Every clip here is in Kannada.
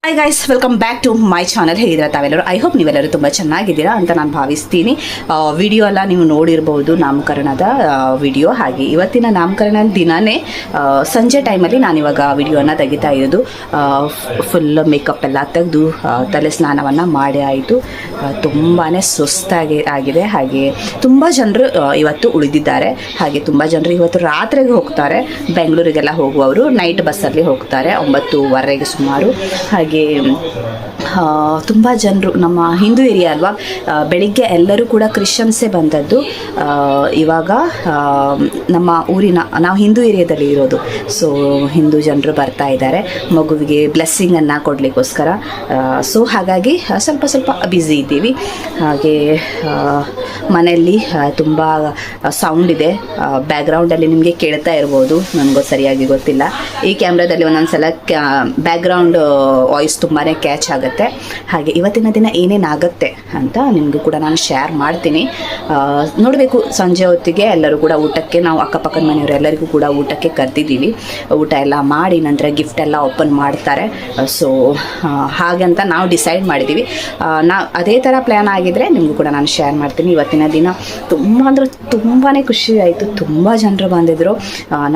Hi guys, welcome back to my channel. ಹೇಗಿದ್ದೀರಾ ತಾವೆಲ್ಲರೂ? ಐ ಹೋಪ್ ನೀವೆಲ್ಲರೂ ತುಂಬ ಚೆನ್ನಾಗಿದ್ದೀರಾ ಅಂತ ನಾನು ಭಾವಿಸ್ತೀನಿ. ವಿಡಿಯೋ ಎಲ್ಲ ನೀವು ನೋಡಿರ್ಬೋದು, ನಾಮಕರಣದ ವಿಡಿಯೋ. ಹಾಗೆ ಇವತ್ತಿನ ನಾಮಕರಣ ದಿನವೇ ಸಂಜೆ ಟೈಮಲ್ಲಿ ನಾನಿವಾಗ ವಿಡಿಯೋನ ತೆಗಿತಾ ಇರೋದು. ಫುಲ್ ಮೇಕಪ್ ಎಲ್ಲ ತೆಗೆದು ತಲೆ ಸ್ನಾನವನ್ನು ಮಾಡಿ ಆಯಿತು. ತುಂಬಾ ಸುಸ್ತಾಗಿದೆ. ಹಾಗೆ ತುಂಬ ಜನರು ಇವತ್ತು ಉಳಿದಿದ್ದಾರೆ. ಹಾಗೆ ತುಂಬ ಜನರು ಇವತ್ತು ರಾತ್ರಿಗೆ ಹೋಗ್ತಾರೆ. ಬೆಂಗಳೂರಿಗೆಲ್ಲ ಹೋಗುವವರು ನೈಟ್ ಬಸ್ಸಲ್ಲಿ ಹೋಗ್ತಾರೆ 9:15 ಸುಮಾರು. ಹಾಗೆ ತುಂಬ ಜನರು ನಮ್ಮ ಹಿಂದೂ ಏರಿಯಾ ಅಲ್ವಾ, ಬೆಳಿಗ್ಗೆ ಎಲ್ಲರೂ ಕೂಡ ಕ್ರಿಶ್ಚಿಯನ್ಸೇ ಬಂದದ್ದು. ಇವಾಗ ನಮ್ಮ ಊರಿನ ನಾವು ಹಿಂದೂ ಏರಿಯಾದಲ್ಲಿ ಇರೋದು, ಸೊ ಹಿಂದೂ ಜನರು ಬರ್ತಾ ಇದ್ದಾರೆ ಮಗುವಿಗೆ ಬ್ಲೆಸ್ಸಿಂಗನ್ನು ಕೊಡಲಿಕ್ಕೋಸ್ಕರ. ಸೊ ಹಾಗಾಗಿ ಸ್ವಲ್ಪ ಬ್ಯುಸಿ ಇದ್ದೀವಿ. ಹಾಗೆ ಮನೆಯಲ್ಲಿ ತುಂಬ ಸೌಂಡ್ ಇದೆ, ಬ್ಯಾಕ್ಗ್ರೌಂಡಲ್ಲಿ ನಿಮಗೆ ಕೇಳ್ತಾ ಇರ್ಬೋದು, ನನಗೂ ಸರಿಯಾಗಿ ಗೊತ್ತಿಲ್ಲ. ಈ ಕ್ಯಾಮ್ರಾದಲ್ಲಿ ಒಂದೊಂದು ಸಲ ಬ್ಯಾಕ್ಗ್ರೌಂಡ್ ವಾಯ್ಸ್ ತುಂಬಾ ಕ್ಯಾಚ್ ಆಗುತ್ತೆ. ಹಾಗೆ ಇವತ್ತಿನ ದಿನ ಏನೇನಾಗುತ್ತೆ ಅಂತ ನಿಮಗೂ ಕೂಡ ನಾನು ಶೇರ್ ಮಾಡ್ತೀನಿ. ನೋಡಬೇಕು, ಸಂಜೆ ಹೊತ್ತಿಗೆ ಎಲ್ಲರೂ ಕೂಡ ಊಟಕ್ಕೆ, ನಾವು ಅಕ್ಕಪಕ್ಕದ ಮನೆಯವರು ಎಲ್ಲರಿಗೂ ಕೂಡ ಊಟಕ್ಕೆ ಕರೆದಿದ್ದೀವಿ. ಊಟ ಎಲ್ಲ ಮಾಡಿ ನಂತರ ಗಿಫ್ಟ್ ಎಲ್ಲ ಓಪನ್ ಮಾಡ್ತಾರೆ. ಸೊ ಹಾಗಂತ ನಾವು ಡಿಸೈಡ್ ಮಾಡಿದ್ದೀವಿ. ಅದೇ ಥರ ಪ್ಲ್ಯಾನ್ ಆಗಿದ್ದರೆ ನಿಮಗೂ ಕೂಡ ನಾನು ಶೇರ್ ಮಾಡ್ತೀನಿ. ಇವತ್ತಿನ ದಿನ ತುಂಬಾ ಖುಷಿ ಆಯಿತು. ತುಂಬ ಜನರು ಬಂದಿದ್ದರು.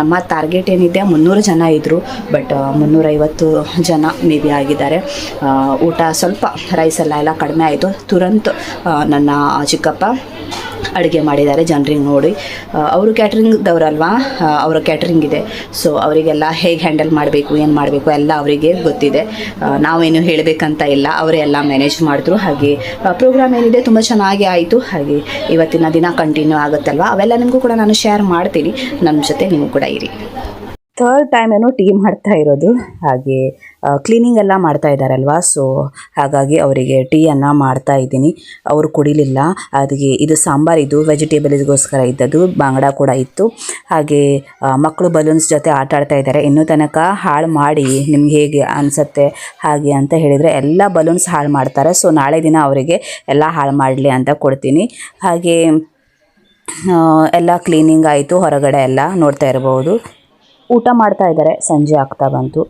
ನಮ್ಮ ಟಾರ್ಗೆಟ್ ಏನಿದೆ 300 ಜನ ಇದ್ದರು, ಬಟ್ 350 ಜನ ಮೇ ಬಿ ಆಗಿದ್ದಾರೆ. ಊಟ ಸ್ವಲ್ಪ ರೈಸ್ ಎಲ್ಲ ಕಡಿಮೆ ಆಯಿತು. ತುರಂತ ನನ್ನ ಚಿಕ್ಕಪ್ಪ ಅಡುಗೆ ಮಾಡಿದ್ದಾರೆ ಜನರಿಗೆ ನೋಡಿ. ಅವರು ಕ್ಯಾಟ್ರಿಂಗ್ದವರಲ್ವಾ, ಅವರ ಕ್ಯಾಟ್ರಿಂಗ್ ಇದೆ. ಸೊ ಅವರಿಗೆಲ್ಲ ಹೇಗೆ ಹ್ಯಾಂಡಲ್ ಮಾಡಬೇಕು, ಏನು ಮಾಡಬೇಕು ಎಲ್ಲ ಅವರಿಗೆ ಗೊತ್ತಿದೆ. ನಾವೇನು ಹೇಳಬೇಕಂತ ಇಲ್ಲ, ಅವರೇ ಎಲ್ಲ ಮ್ಯಾನೇಜ್ ಮಾಡಿದ್ರು. ಹಾಗೆ ಪ್ರೋಗ್ರಾಮ್ ಏನಿದೆ ತುಂಬ ಚೆನ್ನಾಗಿ ಆಯಿತು. ಹಾಗೆ ಇವತ್ತಿನ ದಿನ ಕಂಟಿನ್ಯೂ ಆಗುತ್ತಲ್ವ, ಅವೆಲ್ಲ ನಿಮಗೂ ಕೂಡ ನಾನು ಶೇರ್ ಮಾಡ್ತೀನಿ. ನಮ್ಮ ಜೊತೆ ನೀವು ಕೂಡ ಇರಿ. ಥರ್ಡ್ ಟೈಮ್ ಏನೋ ಟೀ ಮಾಡ್ತಾ ಇರೋದು. ಹಾಗೆ ಕ್ಲೀನಿಂಗ್ ಎಲ್ಲ ಮಾಡ್ತಾ ಇದ್ದಾರಲ್ವ, ಸೊ ಹಾಗಾಗಿ ಅವರಿಗೆ ಟೀಯನ್ನು ಮಾಡ್ತಾ ಇದ್ದೀನಿ. ಅವರು ಕುಡಿಲಿಲ್ಲ. ಅದಕ್ಕೆ ಇದು ಸಾಂಬಾರಿದು ವೆಜಿಟೇಬಲ್ಸ್ಗೋಸ್ಕರ ಇದ್ದದ್ದು, ಬಾಂಗಡ ಕೂಡ ಇತ್ತು. ಹಾಗೆ ಮಕ್ಕಳು ಬಲೂನ್ಸ್ ಜೊತೆ ಆಟ ಆಡ್ತಾ ಇದ್ದಾರೆ. ಇನ್ನೂ ತನಕ ಹಾಳು ಮಾಡಿ ನಿಮ್ಗೆ ಹೇಗೆ ಅನಿಸುತ್ತೆ ಹಾಗೆ ಅಂತ ಹೇಳಿದರೆ ಎಲ್ಲ ಬಲೂನ್ಸ್ ಹಾಳು ಮಾಡ್ತಾರೆ. ಸೊ ನಾಳೆ ದಿನ ಅವರಿಗೆ ಎಲ್ಲ ಹಾಳು ಮಾಡಲಿ ಅಂತ ಕೊಡ್ತೀನಿ. ಹಾಗೆ ಎಲ್ಲ ಕ್ಲೀನಿಂಗ್ ಆಯಿತು. ಹೊರಗಡೆ ಎಲ್ಲ ನೋಡ್ತಾ ಇರ್ಬೋದು. ಊಟ ಮಾಡ್ತಾ ಇದ್ದಾರೆ. ಸಂಜೆ ಆಗ್ತಾ ಬಂತು.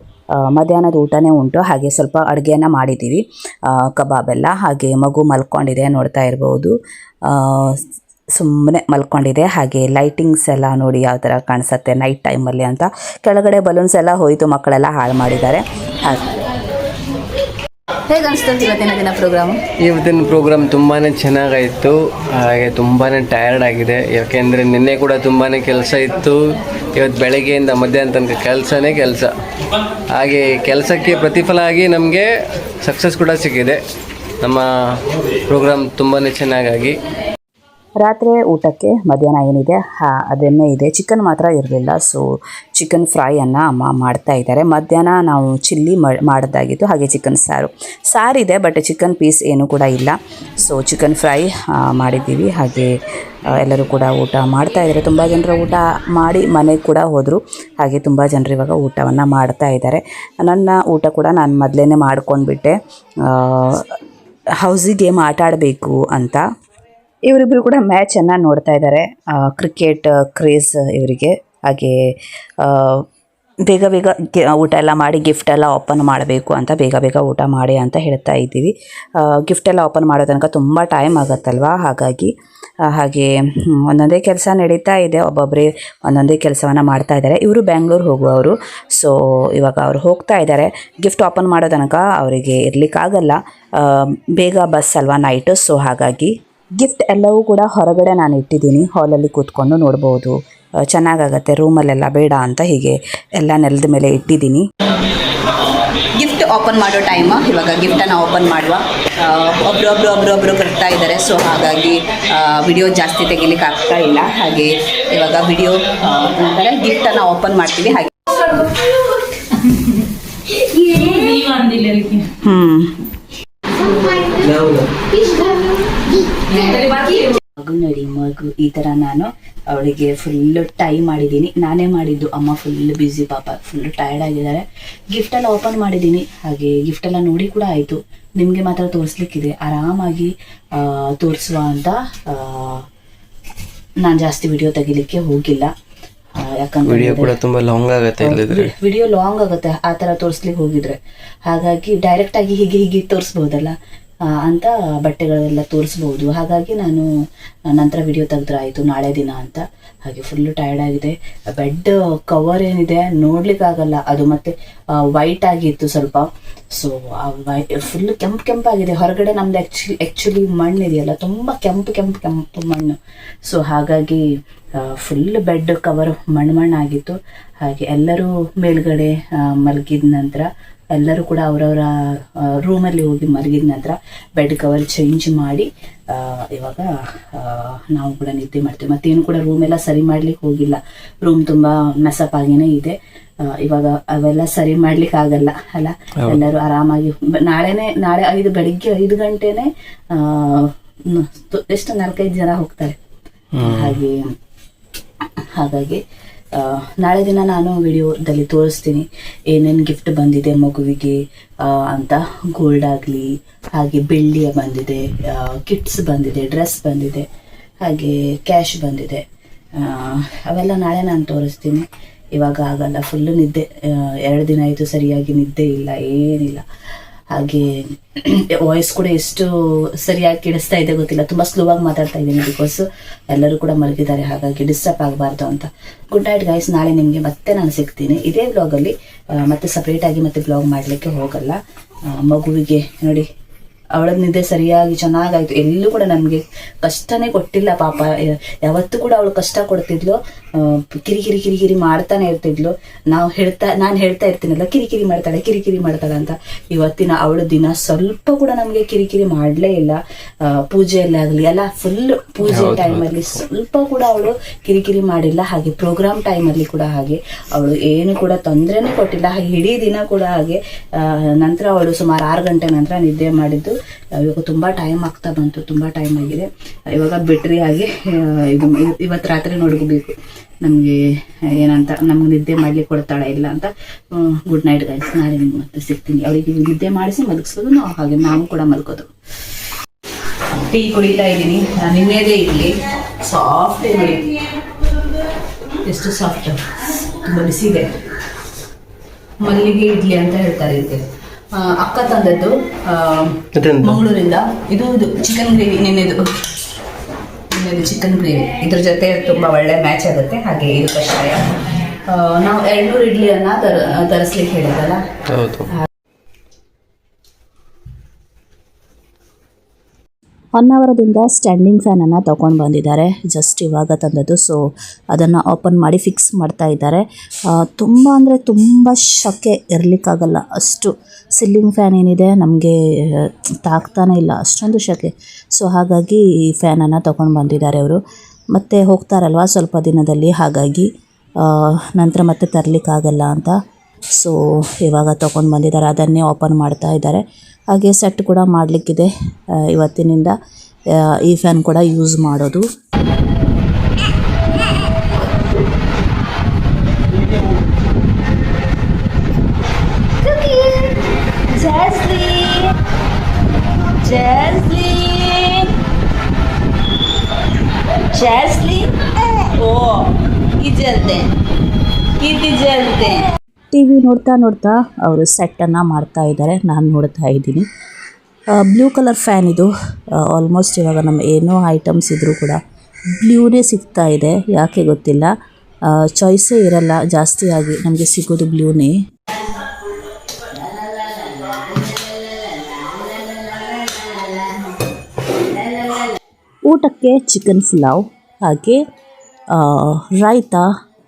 ಮಧ್ಯಾಹ್ನದ ಊಟನೇ ಉಂಟು. ಹಾಗೆ ಸ್ವಲ್ಪ ಅಡುಗೆಯನ್ನು ಮಾಡಿದ್ದೀವಿ, ಕಬಾಬೆಲ್ಲ. ಹಾಗೆ ಮಗು ಮಲ್ಕೊಂಡಿದೆ, ನೋಡ್ತಾ ಇರ್ಬೋದು, ಸುಮ್ಮನೆ ಮಲ್ಕೊಂಡಿದೆ. ಹಾಗೆ ಲೈಟಿಂಗ್ಸ್ ಎಲ್ಲ ನೋಡಿ ಯಾವ ಥರ ಕಾಣಿಸುತ್ತೆ ನೈಟ್ ಟೈಮಲ್ಲಿ ಅಂತ. ಕೆಳಗಡೆ ಬಲೂನ್ಸ್ ಎಲ್ಲ ಹೋಯಿತು, ಮಕ್ಕಳೆಲ್ಲ ಹಾಳು ಮಾಡಿದ್ದಾರೆ. ಹಾಗೆ ಹೇಗೆ ಅನಿಸ್ತದೆ ಇವತ್ತಿನ ದಿನ ಪ್ರೋಗ್ರಾಮು? ಇವತ್ತಿನ ಪ್ರೋಗ್ರಾಮ್ ತುಂಬಾ ಚೆನ್ನಾಗಾಯಿತು. ಹಾಗೆ ತುಂಬಾ ಟಯರ್ಡ್ ಆಗಿದೆ, ಯಾಕೆಂದರೆ ನಿನ್ನೆ ಕೂಡ ತುಂಬಾ ಕೆಲಸ ಇತ್ತು. ಇವತ್ತು ಬೆಳಗ್ಗೆಯಿಂದ ಮಧ್ಯಾಹ್ನ ತನಕ ಕೆಲಸ. ಹಾಗೆ ಕೆಲಸಕ್ಕೆ ಪ್ರತಿಫಲ ಆಗಿ ನಮಗೆ ಸಕ್ಸಸ್ ಕೂಡ ಸಿಕ್ಕಿದೆ. ನಮ್ಮ ಪ್ರೋಗ್ರಾಮ್ ತುಂಬಾ ಚೆನ್ನಾಗಾಗಿ. ರಾತ್ರಿ ಊಟಕ್ಕೆ ಮಧ್ಯಾಹ್ನ ಏನಿದೆ ಅದನ್ನೇ ಇದೆ. ಚಿಕನ್ ಮಾತ್ರ ಇರಲಿಲ್ಲ, ಸೊ ಚಿಕನ್ ಫ್ರೈಯನ್ನು ಅಮ್ಮ ಮಾಡ್ತಾ ಇದ್ದಾರೆ. ಮಧ್ಯಾಹ್ನ ನಾವು ಚಿಲ್ಲಿ ಮಾಡೋದಾಗಿತ್ತು. ಹಾಗೆ ಚಿಕನ್ ಸಾರಿದೆ, ಬಟ್ ಚಿಕನ್ ಪೀಸ್ ಏನೂ ಕೂಡ ಇಲ್ಲ. ಸೊ ಚಿಕನ್ ಫ್ರೈ ಮಾಡಿದ್ದೀವಿ. ಹಾಗೆ ಎಲ್ಲರೂ ಕೂಡ ಊಟ ಮಾಡ್ತಾ ಇದ್ದಾರೆ. ತುಂಬ ಜನರು ಊಟ ಮಾಡಿ ಮನೆಗೆ ಕೂಡ ಹೋದರು. ಹಾಗೆ ತುಂಬ ಜನರು ಇವಾಗ ಊಟವನ್ನು ಮಾಡ್ತಾ ಇದ್ದಾರೆ. ನನ್ನ ಊಟ ಕೂಡ ನಾನು ಮೊದಲೇ ಮಾಡ್ಕೊಂಡ್ಬಿಟ್ಟೆ, ಹೌಸಿ ಗೇಮ್ ಆಟ ಆಡಬೇಕು ಅಂತ. ಇವರಿಬ್ಬರು ಕೂಡ ಮ್ಯಾಚನ್ನು ನೋಡ್ತಾ ಇದ್ದಾರೆ. ಕ್ರಿಕೆಟ್ ಕ್ರೇಜ್ ಇವರಿಗೆ. ಹಾಗೆ ಬೇಗ ಊಟ ಎಲ್ಲ ಮಾಡಿ ಗಿಫ್ಟ್ ಎಲ್ಲ ಓಪನ್ ಮಾಡಬೇಕು ಅಂತ ಬೇಗ ಊಟ ಮಾಡಿ ಅಂತ ಹೇಳ್ತಾ ಇದ್ದೀವಿ. ಗಿಫ್ಟ್ ಎಲ್ಲ ಓಪನ್ ಮಾಡೋ ತನಕ ತುಂಬ ಟೈಮ್ ಆಗುತ್ತಲ್ವ, ಹಾಗೆ ಒಂದೊಂದೇ ಕೆಲಸ ನಡೀತಾ ಇದೆ. ಒಬ್ಬೊಬ್ಬರೇ ಒಂದೊಂದೇ ಕೆಲಸವನ್ನು ಮಾಡ್ತಾ ಇದ್ದಾರೆ. ಇವರು ಬೆಂಗಳೂರು ಹೋಗುವವರು. ಸೊ ಇವಾಗ ಅವರು ಹೋಗ್ತಾ ಇದ್ದಾರೆ. ಗಿಫ್ಟ್ ಓಪನ್ ಮಾಡೋ ತನಕ ಅವರಿಗೆ ಇರಲಿಕ್ಕಾಗಲ್ಲ, ಬೇಗ ಬಸ್ ಅಲ್ವಾ ನೈಟು. ಸೊ ಹಾಗಾಗಿ ಗಿಫ್ಟ್ ಎಲ್ಲವೂ ಕೂಡ ಹೊರಗಡೆ ನಾನು ಇಟ್ಟಿದ್ದೀನಿ. ಹಾಲಲ್ಲಿ ಕೂತ್ಕೊಂಡು ನೋಡ್ಬೋದು, ಚೆನ್ನಾಗಾಗತ್ತೆ. ರೂಮಲ್ಲೆಲ್ಲ ಬೇಡ ಅಂತ ಹೀಗೆ ಎಲ್ಲ ನೆಲದ ಮೇಲೆ ಇಟ್ಟಿದ್ದೀನಿ. ಗಿಫ್ಟ್ ಓಪನ್ ಮಾಡೋ ಟೈಮು. ಇವಾಗ ಗಿಫ್ಟನ್ನು ಓಪನ್ ಮಾಡುವ. ಒಬ್ರು ಬರ್ತಾ ಇದ್ದಾರೆ. ಸೊ ಹಾಗಾಗಿ ವಿಡಿಯೋ ಜಾಸ್ತಿ ತೆಗಿಲಿಕ್ಕೆ ಆಗ್ತಾ ಇಲ್ಲ. ಹಾಗೆ ಇವಾಗ ವಿಡಿಯೋ ನಂತರ ಗಿಫ್ಟನ್ನು ಓಪನ್ ಮಾಡ್ತೀವಿ. ಹಾಗೆ ಮಗು ನೋಡಿ, ಮಗು ಈ ಥರ ನಾನು ಅವಳಿಗೆ ಫುಲ್ಲು ಟೈ ಮಾಡಿದ್ದೀನಿ. ನಾನೇ ಮಾಡಿದ್ದು. ಅಮ್ಮ ಫುಲ್ ಬ್ಯುಸಿ, ಪಾಪ ಫುಲ್ ಟಯರ್ಡ್ ಆಗಿದ್ದಾರೆ. ಗಿಫ್ಟೆಲ್ಲ ಓಪನ್ ಮಾಡಿದ್ದೀನಿ. ಹಾಗೆ ಗಿಫ್ಟೆಲ್ಲ ನೋಡಿ ಕೂಡ ಆಯಿತು. ನಿಮಗೆ ಮಾತ್ರ ತೋರಿಸ್ಲಿಕ್ಕಿದೆ, ಆರಾಮಾಗಿ ತೋರಿಸುವ ಅಂತ ನಾನು ಜಾಸ್ತಿ ವಿಡಿಯೋ ತೆಗಿಲಿಕ್ಕೆ ಹೋಗಿಲ್ಲ. ವಿಡಿಯೋ ಕೂಡ ಯಾಕಂದ್ರೆ ತುಂಬಾ ಲಾಂಗ್ ಆಗುತ್ತೆ ಇಲ್ಲದ್ರೆ. ವಿಡಿಯೋ ಲಾಂಗ್ ಆಗುತ್ತೆ ಆ ಥರ ತೋರಿಸ್ಲಿಕ್ಕೆ ಹೋಗಿದ್ರೆ. ಹಾಗಾಗಿ ಡೈರೆಕ್ಟಾಗಿ ಹೀಗೆ ಹೀಗೆ ತೋರಿಸ್ಬೋದಲ್ಲ ಅಂತ ಬಟ್ಟೆಗಳೆಲ್ಲ ತೋರಿಸ್ಬೋದು. ಹಾಗಾಗಿ ನಾನು ನಂತರ ವಿಡಿಯೋ ತೆಗೆದ್ರಾಯಿತು ನಾಳೆ ದಿನ ಅಂತ. ಹಾಗೆ ಫುಲ್ಲು ಟಯರ್ಡ್ ಆಗಿದೆ. ಬೆಡ್ ಕವರ್ ಏನಿದೆ ನೋಡ್ಲಿಕ್ಕಾಗಲ್ಲ, ಅದು ಮತ್ತೆ ವೈಟ್ ಆಗಿತ್ತು ಸ್ವಲ್ಪ. ಸೊ ಫುಲ್ಲು ಕೆಂಪಾಗಿದೆ. ಹೊರಗಡೆ ನಮ್ದು ಆ್ಯಕ್ಚುಲಿ ಮಣ್ಣು ಇದೆಯಲ್ಲ, ತುಂಬ ಕೆಂಪು ಮಣ್ಣು. ಸೊ ಹಾಗಾಗಿ ಫುಲ್ ಬೆಡ್ ಕವರ್ ಮಣ್ಣಾಗಿತ್ತು. ಹಾಗೆ ಎಲ್ಲರೂ ಮೇಲ್ಗಡೆ ಮಲಗಿದ ನಂತರ ಎಲ್ಲರೂ ಕೂಡ ಅವರವರ ರೂಮಲ್ಲಿ ಹೋಗಿ ಮಲಗಿದ ನಂತರ ಬೆಡ್ ಕವರ್ ಚೇಂಜ್ ಮಾಡಿ ಇವಾಗ ನಾವು ಕೂಡ ನಿದ್ದೆ ಮಾಡ್ತೀವಿ. ಮತ್ತೇನು ಕೂಡ ರೂಮೆಲ್ಲ ಸರಿ ಮಾಡ್ಲಿಕ್ಕೆ ಹೋಗಿಲ್ಲ. ರೂಮ್ ತುಂಬ ಮೆಸಪ್ ಆಗಿನೇ ಇದೆ. ಇವಾಗ ಅವೆಲ್ಲ ಸರಿ ಮಾಡ್ಲಿಕ್ಕೆ ಆಗಲ್ಲ ಅಲ್ಲ. ಎಲ್ಲರೂ ಆರಾಮಾಗಿ ನಾಳೆ ಬೆಳಿಗ್ಗೆ 5 ಗಂಟೆನೆ ಎಷ್ಟು 4-5 ಜನ ಹೋಗ್ತಾರೆ. ಹಾಗಾಗಿ ನಾಳೆ ದಿನ ನಾನು ವಿಡಿಯೋದಲ್ಲಿ ತೋರಿಸ್ತೀನಿ ಏನೇನು ಗಿಫ್ಟ್ ಬಂದಿದೆ ಮಗುವಿಗೆ ಅಂತ. ಗೋಲ್ಡ್ ಆಗಲಿ, ಹಾಗೆ ಬೆಳ್ಳಿಯ ಬಂದಿದೆ, ಕಿಟ್ಸ್ ಬಂದಿದೆ, ಡ್ರೆಸ್ ಬಂದಿದೆ, ಹಾಗೆ ಕ್ಯಾಶ್ ಬಂದಿದೆ. ಅವೆಲ್ಲ ನಾಳೆ ನಾನು ತೋರಿಸ್ತೀನಿ. ಇವಾಗ ಆಗಲ್ಲ, ಫುಲ್ಲು ನಿದ್ದೆ. 2 ದಿನ ಆಯಿತು ಸರಿಯಾಗಿ ನಿದ್ದೆ ಇಲ್ಲ, ಏನಿಲ್ಲ. ಹಾಗೆ ವಾಯ್ಸ್ ಕೂಡ ಎಷ್ಟು ಸರಿಯಾಗಿ ಕೇಳಿಸ್ತಾ ಇದೆ ಗೊತ್ತಿಲ್ಲ, ತುಂಬ ಸ್ಲೋ ಆಗಿ ಮಾತಾಡ್ತಾ ಇದ್ದೀನಿ ಬಿಕಾಸ್ ಎಲ್ಲರೂ ಕೂಡ ಮಲಗಿದ್ದಾರೆ. ಹಾಗಾಗಿ ಡಿಸ್ಟರ್ಬ್ ಆಗಬಾರ್ದು ಅಂತ. Good night guys. ನಾಳೆ ನಿಮಗೆ ಮತ್ತೆ ನಾನು ಸಿಗ್ತೀನಿ ಇದೇ ವ್ಲಾಗಲ್ಲಿ. ಮತ್ತೆ ಸಪ್ರೇಟಾಗಿ ಮತ್ತೆ ವ್ಲಾಗ್ ಮಾಡಲಿಕ್ಕೆ ಹೋಗಲ್ಲ. ಮಗುವಿಗೆ ನೋಡಿ, ಅವಳ ನಿದ್ದೆ ಸರಿಯಾಗಿ ಚೆನ್ನಾಗಾಯ್ತು. ಎಲ್ಲೂ ಕೂಡ ನನಗೆ ಕಷ್ಟನೇ ಕೊಟ್ಟಿಲ್ಲ ಪಾಪ. ಯಾವತ್ತೂ ಕೂಡ ಅವಳು ಕಷ್ಟ ಕೊಡ್ತಿದ್ಲು, ಕಿರಿಕಿರಿ ಮಾಡ್ತಾನೆ ಇರ್ತಿದ್ಲು. ನಾನು ಹೇಳ್ತಾ ಇರ್ತೀನಲ್ಲ, ಕಿರಿಕಿರಿ ಮಾಡ್ತಾಳೆ ಅಂತ. ಇವತ್ತಿನ ಅವಳ ದಿನ ಸ್ವಲ್ಪ ಕೂಡ ನಮಗೆ ಕಿರಿಕಿರಿ ಮಾಡಲೇ ಇಲ್ಲ. ಪೂಜೆಯಲ್ಲೇ ಆಗಲಿ ಅಲ್ಲ, ಫುಲ್ ಪೂಜೆ ಟೈಮಲ್ಲಿ ಸ್ವಲ್ಪ ಕೂಡ ಅವಳು ಕಿರಿಕಿರಿ ಮಾಡಿಲ್ಲ. ಹಾಗೆ ಪ್ರೋಗ್ರಾಮ್ ಟೈಮಲ್ಲಿ ಕೂಡ ಹಾಗೆ ಅವಳು ಏನು ಕೂಡ ತೊಂದರೆನೇ ಕೊಟ್ಟಿಲ್ಲ. ಹಾಗೆ ಇಡೀ ದಿನ ಕೂಡ ಹಾಗೆ. ನಂತರ ಅವಳು ಸುಮಾರು 6 ಗಂಟೆ ನಂತರ ನಿದ್ದೆ ಮಾಡಿದ್ದು. ಇವಾಗ ತುಂಬ ಟೈಮ್ ಆಗ್ತಾ ಬಂತು, ತುಂಬ ಟೈಮ್ ಆಗಿದೆ. ಇವಾಗ ಬಿಟ್ರಿ ಆಗಿ ಇವತ್ತು ರಾತ್ರಿ ನೋಡ್ಕೋಬೇಕು ನಮಗೆ ಏನಂತ, ನಮ್ಗೆ ನಿದ್ದೆ ಮಾಡ್ಲಿಕ್ಕೆ ಕೊಡ್ತಾಳೆ ಇಲ್ಲ ಅಂತ. Good night guys. ನಾಳೆ ನಿಮ್ಗೆ ಮತ್ತೆ ಸಿಗ್ತೀನಿ. ಅವಳಿಗೆ ನಿದ್ದೆ ಮಾಡಿಸಿ ಮಲಗಿಸೋದು, ಹಾಗೆ ನಾವು ಕೂಡ ಮಲ್ಕೋದು. ಟೀ ಕುಡಿತಾ ಇದ್ದೀನಿ. ನಿನ್ನೆದೇ ಇಡ್ಲಿ ಸಾಫ್ಟ್ ನೋಡಿ, ಎಷ್ಟು ಸಾಫ್ಟ್, ತುಂಬ ಬಿಸಿ ಇದೆ. ಮಲ್ಲಿಗೆ ಇಡ್ಲಿ ಅಂತ ಹೇಳ್ತಾರೆ ಇದಕ್ಕೆ. ಅಕ್ಕ ತಂದದ್ದು ಮಂಗಳೂರಿಂದ. ಇದು ಚಿಕನ್ ಗ್ರೇವಿ, ನಿನ್ನೆದು ಚಿಕನ್ ಗ್ರೇವಿ. ಇದ್ರ ಜೊತೆ ತುಂಬ ಒಳ್ಳೆ ಮ್ಯಾಚ್ ಆಗುತ್ತೆ. ಹಾಗೆ ಇದು ಕಷಾಯ. ನಾವು 200 ಇಡ್ಲಿಯನ್ನ ತರಿಸ್ಲಿಕ್ಕೆ ಹೇಳಿದಲ್ಲ. ಹೊನ್ನಾವರದಿಂದ ಸ್ಟ್ಯಾಂಡಿಂಗ್ ಫ್ಯಾನನ್ನು ತೊಗೊಂಡು ಬಂದಿದ್ದಾರೆ, ಜಸ್ಟ್ ಇವಾಗ ತಂದದ್ದು. ಸೊ ಅದನ್ನು ಓಪನ್ ಮಾಡಿ ಫಿಕ್ಸ್ ಮಾಡ್ತಾ ಇದ್ದಾರೆ. ತುಂಬ ಅಂದರೆ ತುಂಬ ಶಕೆ ಇರಲಿಕ್ಕಾಗಲ್ಲ, ಅಷ್ಟು ಸಿಲ್ಲಿಂಗ್ ಫ್ಯಾನ್ ಏನಿದೆ ನಮಗೆ ತಾಗ್ತಾನೆ ಇಲ್ಲ, ಅಷ್ಟೊಂದು ಶಕೆ. ಸೊ ಹಾಗಾಗಿ ಈ ಫ್ಯಾನನ್ನು ತೊಗೊಂಡು ಬಂದಿದ್ದಾರೆ ಅವರು. ಮತ್ತೆ ಹೋಗ್ತಾರಲ್ವ ಸ್ವಲ್ಪ ದಿನದಲ್ಲಿ, ಹಾಗಾಗಿ ನಂತರ ಮತ್ತೆ ತರಲಿಕ್ಕಾಗಲ್ಲ ಅಂತ. ಸೊ ಇವಾಗ ತೊಗೊಂಡು ಬಂದಿದ್ದಾರೆ, ಅದನ್ನೇ ಓಪನ್ ಮಾಡ್ತಾ ಇದ್ದಾರೆ. ಹಾಗೆ ಸೆಟ್ ಕೂಡ ಮಾಡಲಿಕ್ಕಿದೆ ಇವತ್ತಿನಿಂದ. ಈ ಫ್ಯಾನ್ ಕೂಡ ಯೂಸ್ ಮಾಡೋದು. ಟಿವಿ ನೋಡ್ತಾ ನೋಡ್ತಾ ಅವರು ಸೆಟ್ಟನ್ನು ಮಾಡ್ತಾ ಇದ್ದಾರೆ, ನಾನು ನೋಡ್ತಾ ಇದ್ದೀನಿ. ಬ್ಲೂ ಕಲರ್ ಫ್ಯಾನ್ ಇದು. ಆಲ್ಮೋಸ್ಟ್ ಇವಾಗ ನಮ್ಮ ಏನೋ ಐಟಮ್ಸ್ ಇದ್ದರೂ ಕೂಡ ಬ್ಲೂನೇ ಸಿಗ್ತಾ ಇದೆ, ಯಾಕೆ ಗೊತ್ತಿಲ್ಲ. ಚಾಯ್ಸೇ ಇರಲ್ಲ, ಜಾಸ್ತಿಯಾಗಿ ನಮಗೆ ಸಿಗೋದು ಬ್ಲೂನೇ. ಊಟಕ್ಕೆ ಚಿಕನ್ ಪುಲಾವ್, ಹಾಗೆ ರಾಯ್ತ,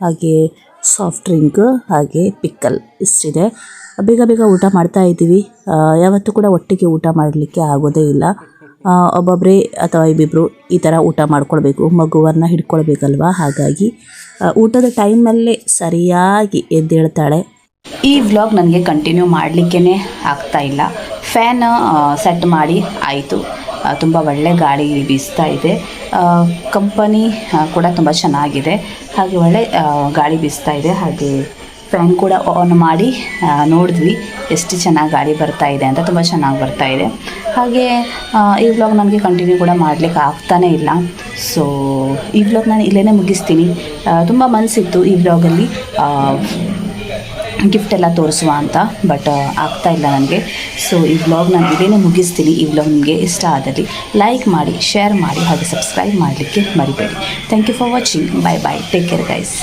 ಹಾಗೆ ಸಾಫ್ಟ್ ಡ್ರಿಂಕ್, ಹಾಗೆ ಪಿಕ್ಕಲ್ ಇಷ್ಟಿದೆ. ಬೇಗ ಬೇಗ ಊಟ ಮಾಡ್ತಾ ಇದ್ದೀವಿ. ಯಾವತ್ತೂ ಕೂಡ ಒಟ್ಟಿಗೆ ಊಟ ಮಾಡಲಿಕ್ಕೆ ಆಗೋದೇ ಇಲ್ಲ. ಒಬ್ಬೊಬ್ಬರೇ ಅಥವಾ ಇಬ್ಬಿಬ್ಬರು ಈ ಥರ ಊಟ ಮಾಡ್ಕೊಳ್ಬೇಕು, ಮಗುವನ್ನು ಹಿಡ್ಕೊಳ್ಬೇಕಲ್ವ. ಹಾಗಾಗಿ ಊಟದ ಟೈಮಲ್ಲೇ ಸರಿಯಾಗಿ ಎದ್ದೇಳ್ತಾಳೆ. ಈ ವ್ಲಾಗ್ ನನಗೆ ಕಂಟಿನ್ಯೂ ಮಾಡಲಿಕ್ಕೇ ಆಗ್ತಾ ಇಲ್ಲ. ಫ್ಯಾನ್ ಸೆಟ್ ಮಾಡಿ ಆಯಿತು. ತುಂಬ ಒಳ್ಳೆ ಗಾಳಿ ಬೀಸ್ತಾ ಇದೆ. ಕಂಪನಿ ಕೂಡ ತುಂಬ ಚೆನ್ನಾಗಿದೆ. ಹಾಗೆ ಒಳ್ಳೆ ಗಾಳಿ ಬೀಸ್ತಾ ಇದೆ. ಹಾಗೆ ಫ್ಯಾನ್ ಕೂಡ ಆನ್ ಮಾಡಿ ನೋಡಿದ್ವಿ ಎಷ್ಟು ಚೆನ್ನಾಗಿ ಗಾಳಿ ಬರ್ತಾ ಇದೆ ಅಂತ. ತುಂಬ ಚೆನ್ನಾಗಿ ಬರ್ತಾ ಇದೆ. ಹಾಗೆ ಈ ವ್ಲಾಗ್ ನನಗೆ ಕಂಟಿನ್ಯೂ ಕೂಡ ಮಾಡಲಿಕ್ಕೆ ಆಗ್ತಾನೇ ಇಲ್ಲ. ಸೊ ಈ ವ್ಲಾಗ್ ನಾನು ಇಲ್ಲೇ ಮುಗಿಸ್ತೀನಿ. ತುಂಬ ಮನಸ್ಸಿತ್ತು ಈ ವ್ಲಾಗಲ್ಲಿ ಗಿಫ್ಟ್ ಎಲ್ಲ ತೋರಿಸುವ ಅಂತ, ಬಟ್ ಆಗ್ತಾ ಇಲ್ಲ ನನಗೆ. ಸೊ ಈ ವ್ಲಾಗ್ ನಾನು ಇದೇನೇ ಮುಗಿಸ್ತೀನಿ. ಈ ವ್ಲಾಗ್ ನಿಮಗೆ ಇಷ್ಟ ಆದಲ್ಲಿ ಲೈಕ್ ಮಾಡಿ, ಶೇರ್ ಮಾಡಿ, ಹಾಗೆ ಸಬ್ಸ್ಕ್ರೈಬ್ ಮಾಡಲಿಕ್ಕೆ ಮರಿಬೇಡಿ. Thank you for watching. Bye bye. Take care guys.